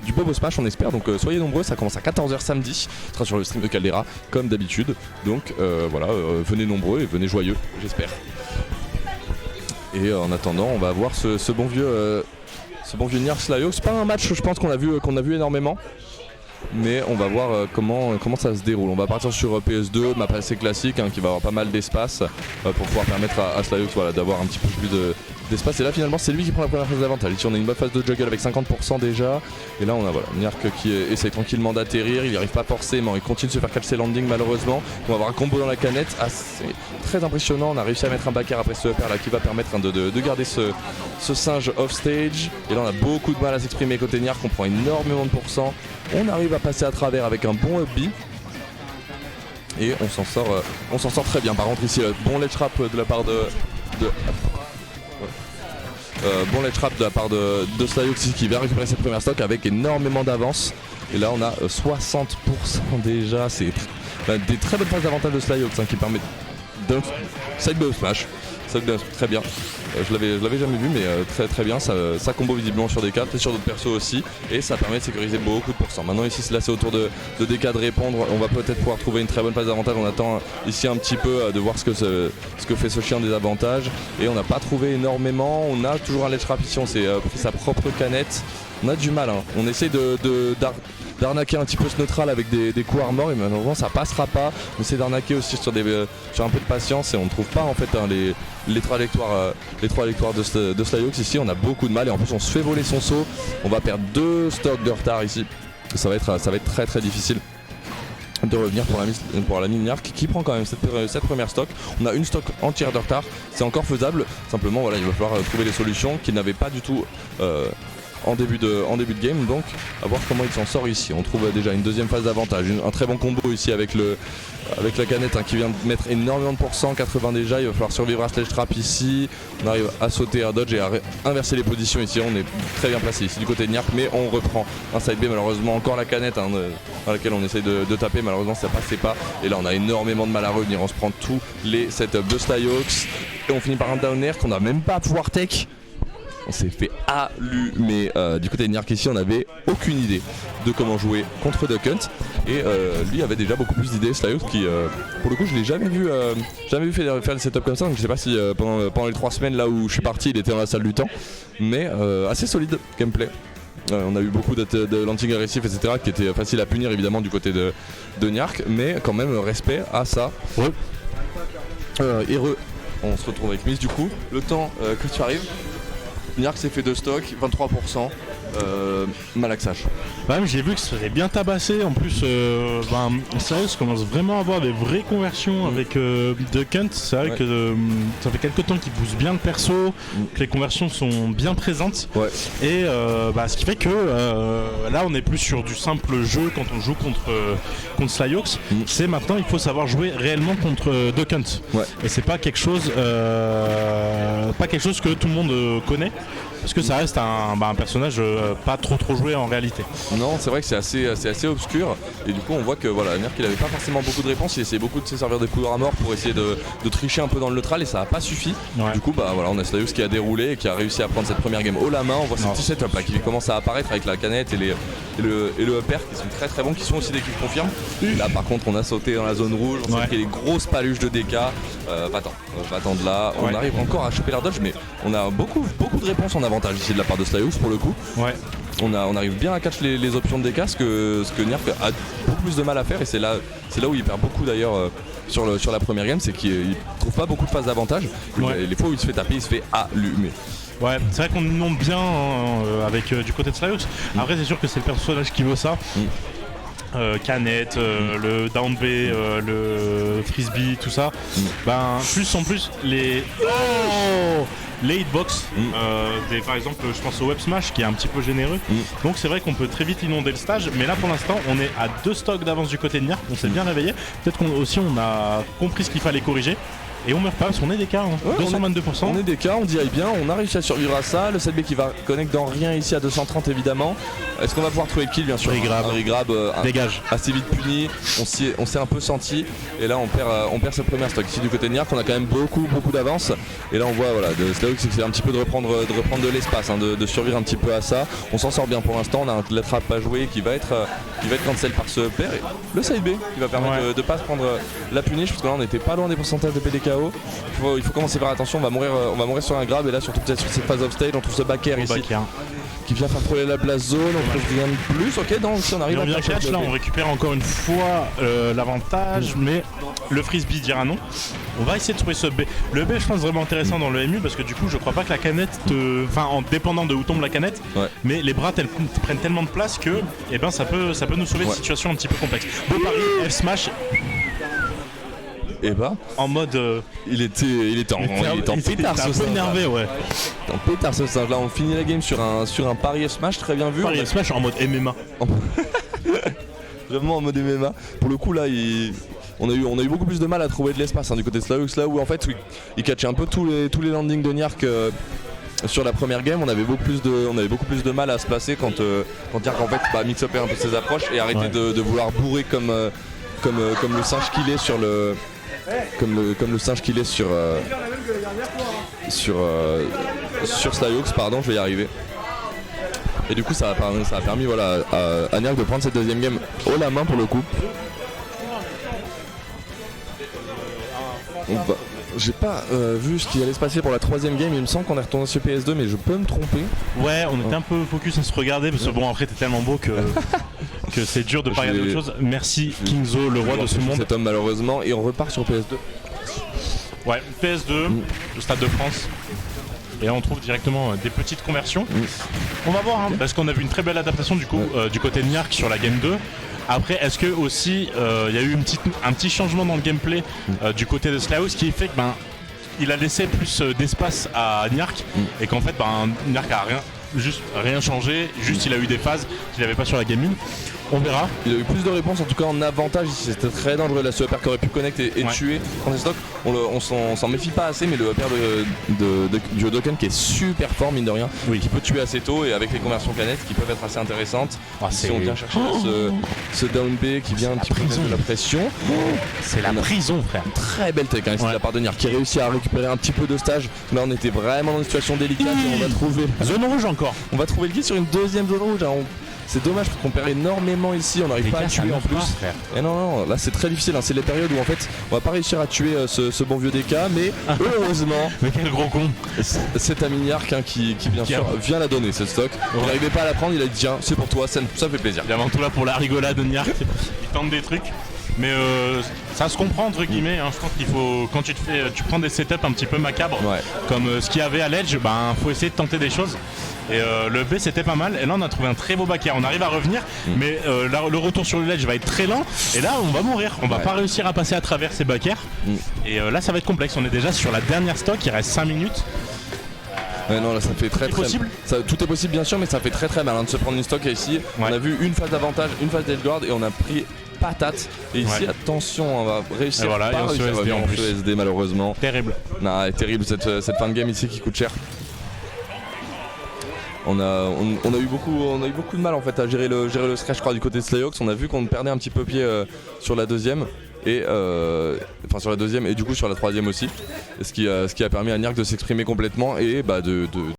du beau Smash, on espère. Donc soyez nombreux, ça commence à 14h samedi. Ce sera sur le stream de Caldera, comme d'habitude. Donc voilà, venez nombreux et venez joyeux, j'espère. Et en attendant, on va voir ce bon vieux Nier Slayo. C'est pas un match, je pense qu'on a vu énormément. Mais on va voir comment ça se déroule. On va partir sur PS2, map assez classique qui va avoir pas mal d'espace pour pouvoir permettre à Slayox d'avoir un petit peu plus d'espace. Et là finalement c'est lui qui prend la première phase d'avantage. Ici on a une bonne phase de juggle avec 50% déjà. Et là on a Nyark qui essaye tranquillement d'atterrir. Il n'y arrive pas forcément, il continue de se faire catch ses landings malheureusement. On va avoir un combo dans la canette assez très impressionnant. On a réussi à mettre un backer après ce upper là qui va permettre de garder ce singe off stage. Et là on a beaucoup de mal à s'exprimer côté Nyark, on prend énormément de pourcents. On arrive à passer à travers avec un bon up B. Et on s'en sort très bien. Par contre ici bon ledge trap de la part bon ledge trap de la part de Slayox qui va récupérer cette première stock avec énormément d'avance. Et là on a 60% déjà. C'est des très bonnes phases d'avantage de Slayox qui permettent d'un side up smash. Très bien. Je l'avais jamais vu, mais très très bien. Ça combo visiblement sur des cartes et sur d'autres persos aussi. Et ça permet de sécuriser beaucoup de pourcents. Maintenant ici là c'est au tour de DK de répondre. On va peut-être pouvoir trouver une très bonne phase d'avantage. On attend ici un petit peu de voir ce que fait ce chien des avantages. Et on n'a pas trouvé énormément. On a toujours un ledge trap ici. On s'est pris sa propre canette. On a du mal. On essaye d'arnaquer un petit peu ce neutral avec des coups armor et malheureusement ça passera pas. On essaie d'arnaquer aussi sur un peu de patience et on ne trouve pas en fait les trajectoires de Slayox. Ici on a beaucoup de mal et en plus on se fait voler son saut. On va perdre 2 stocks de retard ici. Ça va être très très difficile de revenir pour la Nyark qui prend quand même cette première stock. On a une stock entière de retard, c'est encore faisable. Simplement il va falloir trouver des solutions qu'il n'avait pas du tout en début de game, donc à voir comment il s'en sort ici. On trouve déjà une deuxième phase d'avantage, un très bon combo ici avec la canette qui vient de mettre énormément de pourcents, 80 déjà. Il va falloir survivre à sledge trap ici. On arrive à sauter, à dodge et à inverser les positions ici. On est très bien placé ici du côté de Nyark, mais on reprend un side B. Malheureusement encore la canette dans laquelle on essaye de taper, malheureusement ça passait pas. Et là on a énormément de mal à revenir. On se prend tous les setups de Slayox et on finit par un down air qu'on n'a même pas à pouvoir tech. On s'est fait allumer. Du côté de Nyark ici, on n'avait aucune idée de comment jouer contre Duck Hunt. Et lui avait déjà beaucoup plus d'idées. Slayox qui, pour le coup, je l'ai jamais vu faire des setups comme ça. Donc je sais pas si pendant les 3 semaines là où je suis parti, il était dans la salle du temps. Mais assez solide gameplay. On a eu beaucoup de landing agressifs, etc. qui étaient faciles à punir évidemment du côté de Nyark. Mais quand même, respect à ça. Ouais. Heureux. On se retrouve avec Miss du coup. Le temps que tu arrives. Nyark s'est fait 2 stocks, 23%, malaxage. Ouais, mais j'ai vu que ça faisait bien tabasser. En plus, Slayox commence vraiment à avoir des vraies conversions avec Duck Hunt. C'est vrai que ça fait quelques temps qu'il pousse bien le perso, que les conversions sont bien présentes. Ouais. Et ce qui fait que là, on n'est plus sur du simple jeu quand on joue contre Slayox. C'est maintenant, il faut savoir jouer réellement contre Duck Hunt. Ouais. Et c'est pas quelque chose que tout le monde connaît. Parce que ça reste un personnage pas trop joué en réalité. Non, c'est vrai que c'est assez obscur. Et du coup on voit que Nyark il avait pas forcément beaucoup de réponses. Il essayait beaucoup de se servir des coups à mort pour essayer de tricher un peu dans le neutral et ça a pas suffi. Ouais. Du coup on a Slayox qui a déroulé et qui a réussi à prendre cette première game haut la main. On voit ces petits setups là qui commencent à apparaître avec la canette et le upper qui sont très très bons, qui sont aussi des kills confirmes. Là par contre on a sauté dans la zone rouge, on s'est pris les grosses paluches de DK. Va-t'en de là. On arrive encore à choper leur dodge, mais on a beaucoup de réponses en avantage ici de la part de Slayox pour le coup. Ouais. On arrive bien à catch les options de DK, ce que Nyark a beaucoup plus de mal à faire, et c'est là où il perd beaucoup d'ailleurs sur la première game, c'est qu'il trouve pas beaucoup de phases d'avantage. Les fois où il se fait taper, il se fait allumer. Ouais, c'est vrai qu'on inonde bien avec du côté de Slayox. Après c'est sûr que c'est le personnage qui veut ça. Canette, le down B, le frisbee, tout ça. Plus en plus les hitbox, par exemple je pense au web smash qui est un petit peu généreux. Donc c'est vrai qu'on peut très vite inonder le stage, mais là pour l'instant on est à 2 stocks d'avance du côté de Nyark. On s'est bien réveillé. Peut-être qu'on a compris ce qu'il fallait corriger. Et on meurt pas parce qu'on est des cas, hein. Ouais, 222%. On est des cas, on dirait bien, on a réussi à survivre à ça. Le 7B qui va connecter dans rien ici à 230 évidemment. Est-ce qu'on va pouvoir trouver le kill? Bien sûr. Regrab. Un Regrab Dégage. assez vite puni. On s'est un peu senti. Et là on perd cette première stock. Ici du côté de Niark on a quand même beaucoup d'avance. Et là on voit voilà, de Slayox c'est un petit peu de reprendre de l'espace, hein, de survivre un petit peu à ça. On s'en sort bien pour l'instant. On a un trap à jouer qui va être cancel par ce pair. Et le side B qui va permettre de pas se prendre la punish parce que là on n'était pas loin des pourcentages de PDKO. Il faut commencer à faire attention, on va mourir sur un grab et là surtout peut-être sur cette phase off stage on trouve ce back air ici qui vient faire frôler la place zone, on trouve rien de plus, ok donc si on arrive à catch là on récupère encore une fois l'avantage mais le frisbee dira non. On va essayer de trouver ce B. Le B je pense vraiment intéressant dans le MU parce que du coup je crois pas que la canette enfin en dépendant de où tombe la canette mais les bras prennent tellement de place que eh ben, ça peut nous sauver de situations un petit peu complexes. Beau pari, F smash. Et bah en mode il était en pétard ce singe. Énervé ouais. En pétard ce singe là on finit la game sur un pari smash très bien vu. Pari smash en mode MMA. Vraiment en mode MMA. Pour le coup là on a eu beaucoup plus de mal à trouver de l'espace hein, du côté de Slayox là où en fait il catchait un peu tous les landings de Niark sur la première game. On avait beaucoup plus de mal à se placer quand Niark en fait mix up un peu ses approches et arrêter de vouloir bourrer comme le singe qu'il est sur le comme le singe qu'il est sur Slayox, pardon, je vais y arriver. Et du coup ça a permis voilà, à Niark de prendre cette deuxième game haut la main pour le coup. J'ai pas vu ce qui allait se passer pour la troisième game, il me semble qu'on est retourné sur PS2 mais je peux me tromper. Ouais on était un peu focus à se regarder parce que bon après t'es tellement beau que c'est dur de pas regarder autre chose. Merci Kingzo, le roi de ce monde. Cet homme malheureusement et on repart sur PS2. Ouais PS2, le Stade de France. Et là on trouve directement des petites conversions. On va voir hein, parce qu'on a vu une très belle adaptation du coup du côté de Niark sur la game 2. Après, est-ce que aussi il y a eu un petit changement dans le gameplay du côté de Slayox qui fait que il a laissé plus d'espace à Niark et qu'en fait Niark a rien changé, juste il a eu des phases qu'il n'avait pas sur la game 1. On verra. Il a eu plus de réponses en tout cas en avantage ici, c'était très dangereux là ce upper qui aurait pu connecter et tuer quand stock. On s'en méfie pas assez mais le upper du Hodoken qui est super fort mine de rien, qui peut tuer assez tôt et avec les conversions canettes qui peuvent être assez intéressantes. Si on vient chercher ce down B qui vient un petit peu mettre de la pression. C'est la prison frère. Très belle tech hein, ici de la part de Niark qui réussit à récupérer un petit peu de stage. Là on était vraiment dans une situation délicate et on va trouver zone rouge encore. On va trouver le kill sur une deuxième zone rouge. C'est dommage parce qu'on perd énormément ici, on n'arrive pas à tuer en plus. Et non, là c'est très difficile, hein. C'est les périodes où en fait on va pas réussir à tuer ce bon vieux DK, mais heureusement. Mais quel gros con. C'est un Niark hein, qui bien sûr vient la donner cette stock. Il n'arrivait pas à la prendre, il a dit tiens c'est pour toi, ça fait plaisir. Il est avant tout là pour la rigolade de Niark, il tente des trucs. Mais ça se comprend entre guillemets, hein. Je pense qu'il faut, quand tu prends des setups un petit peu macabres, comme ce qu'il y avait à l'edge, faut essayer de tenter des choses. Et le B c'était pas mal, et là on a trouvé un très beau back air, on arrive à revenir, mais le retour sur le ledge va être très lent, et là on va mourir, on va pas réussir à passer à travers ces back air, et là ça va être complexe, on est déjà sur la dernière stock, il reste 5 minutes. Ouais non là ça fait très possible. Tout est possible bien sûr mais ça fait très mal hein, de se prendre une stock ici. On a vu une phase d'avantage, une phase d'edge guard et on a pris patate. Et ici attention on va réussir voilà, pas réussir SD en plus. SD malheureusement. Terrible. Non, terrible cette fin de game ici qui coûte cher. On a eu beaucoup de mal en fait à gérer le scratch je crois du côté de Slayox. On a vu qu'on perdait un petit peu pied sur la deuxième et sur la deuxième et du coup sur la troisième aussi. Ce qui a permis à Niark de s'exprimer complètement et de